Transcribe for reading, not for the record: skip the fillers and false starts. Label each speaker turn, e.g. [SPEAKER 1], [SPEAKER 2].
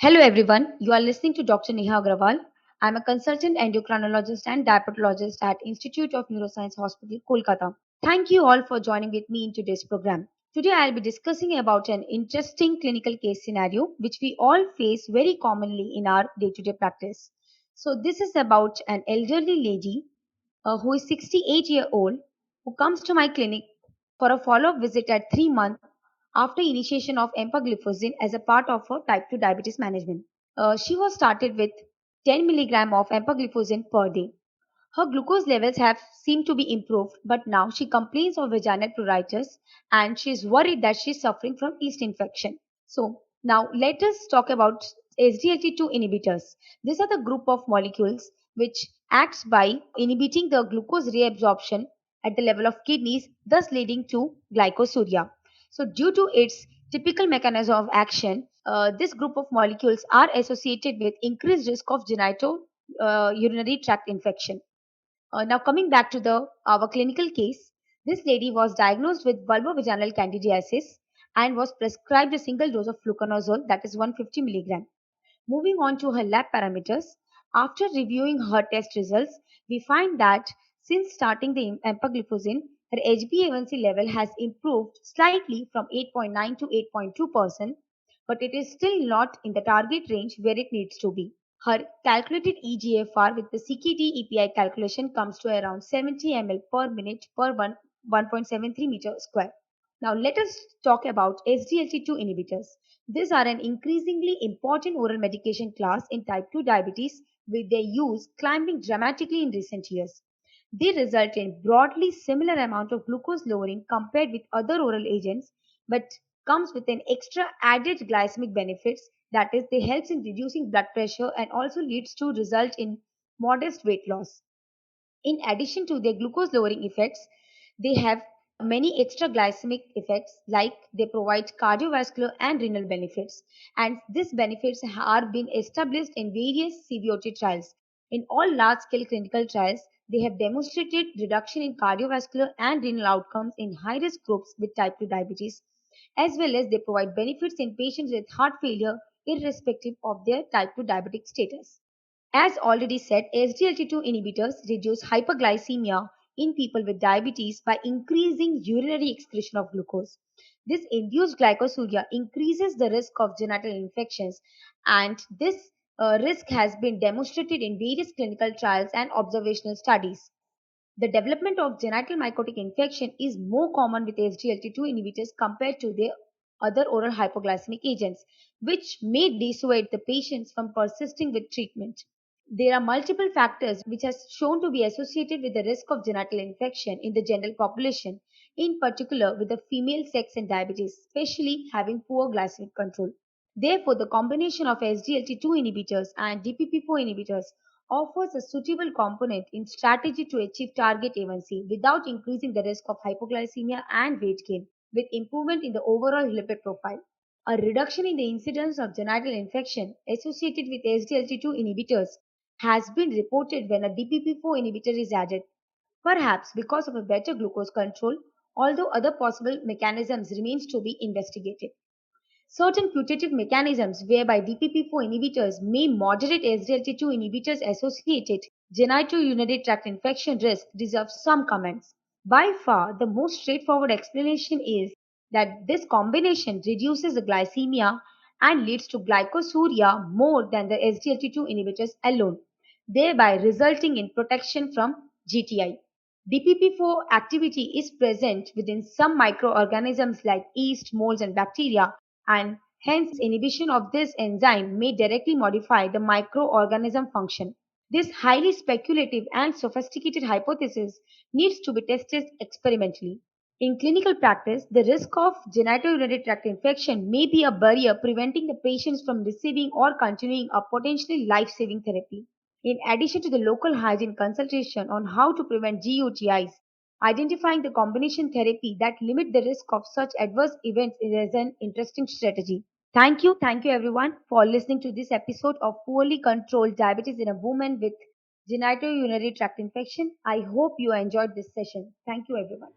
[SPEAKER 1] Hello everyone, you are listening to Dr. Neha Agrawal. I am a consultant endocrinologist and diabetologist at Institute of Neuroscience Hospital, Kolkata. Thank you all for joining with me in today's program. Today I'll be discussing about an interesting clinical case scenario which we all face very commonly in our day-to-day practice. So this is about an elderly lady who is 68-year-old who comes to my clinic for a follow-up visit at 3 months after initiation of empagliflozin as a part of her type 2 diabetes management. She was started with 10 milligram of empagliflozin per day. Her glucose levels have seemed to be improved, but now she complains of vaginal pruritus and she is worried that she is suffering from yeast infection. So now let us talk about SGLT2 inhibitors. These are the group of molecules which acts by inhibiting the glucose reabsorption at the level of kidneys, thus leading to glycosuria. So due to its typical mechanism of action, this group of molecules are associated with increased risk of genital urinary tract infection. Now coming back to the our clinical case, this lady was diagnosed with vulvovaginal candidiasis and was prescribed a single dose of fluconazole, that is 150 milligram. Moving on to her lab parameters, after reviewing her test results, we find that since starting the empagliflozin, her HbA1c level has improved slightly from 8.9 to 8.2%, but it is still not in the target range where it needs to be. Her calculated eGFR with the CKD EPI calculation comes to around 70 ml per minute per 1.73 meter square. Now let us talk about SGLT2 inhibitors. These are an increasingly important oral medication class in type 2 diabetes with their use climbing dramatically in recent years. They result in broadly similar amount of glucose lowering compared with other oral agents, but comes with an extra added glycemic benefits, that is they helps in reducing blood pressure and also leads to result in modest weight loss. In addition to their glucose lowering effects, they have many extra glycemic effects like they provide cardiovascular and renal benefits. And these benefits are being established in various CVOT trials. In all large scale clinical trials, they have demonstrated reduction in cardiovascular and renal outcomes in high risk groups with type 2 diabetes, as well as they provide benefits in patients with heart failure irrespective of their type 2 diabetic status. As already said, SGLT2 inhibitors reduce hyperglycemia in people with diabetes by increasing urinary excretion of glucose. This induced glycosuria increases the risk of genital infections, and this risk has been demonstrated in various clinical trials and observational studies. The development of genital mycotic infection is more common with SGLT2 inhibitors compared to the other oral hypoglycemic agents, which may dissuade the patients from persisting with treatment. There are multiple factors which are shown to be associated with the risk of genital infection in the general population, in particular with the female sex and diabetes, especially having poor glycemic control. Therefore, the combination of SGLT2 inhibitors and DPP4 inhibitors offers a suitable component in strategy to achieve target A1C without increasing the risk of hypoglycemia and weight gain, with improvement in the overall lipid profile. A reduction in the incidence of genital infection associated with SGLT2 inhibitors has been reported when a DPP4 inhibitor is added, perhaps because of a better glucose control, although other possible mechanisms remains to be investigated. Certain putative mechanisms whereby DPP4 inhibitors may moderate SGLT2 inhibitors associated genitourinary tract infection risk deserve some comments. By far, the most straightforward explanation is that this combination reduces the glycemia and leads to glycosuria more than the SGLT2 inhibitors alone, thereby resulting in protection from GTI. DPP4 activity is present within some microorganisms like yeast, molds, and bacteria, and hence inhibition of this enzyme may directly modify the microorganism function. This highly speculative and sophisticated hypothesis needs to be tested experimentally. In clinical practice, the risk of genitourinary tract infection may be a barrier preventing the patients from receiving or continuing a potentially life-saving therapy. In addition to the local hygiene consultation on how to prevent GUTIs, identifying the combination therapy that limit the risk of such adverse events is an interesting strategy. Thank you everyone for listening to this episode of poorly controlled diabetes in a woman with genitourinary tract infection. I hope you enjoyed this session. Thank you everyone.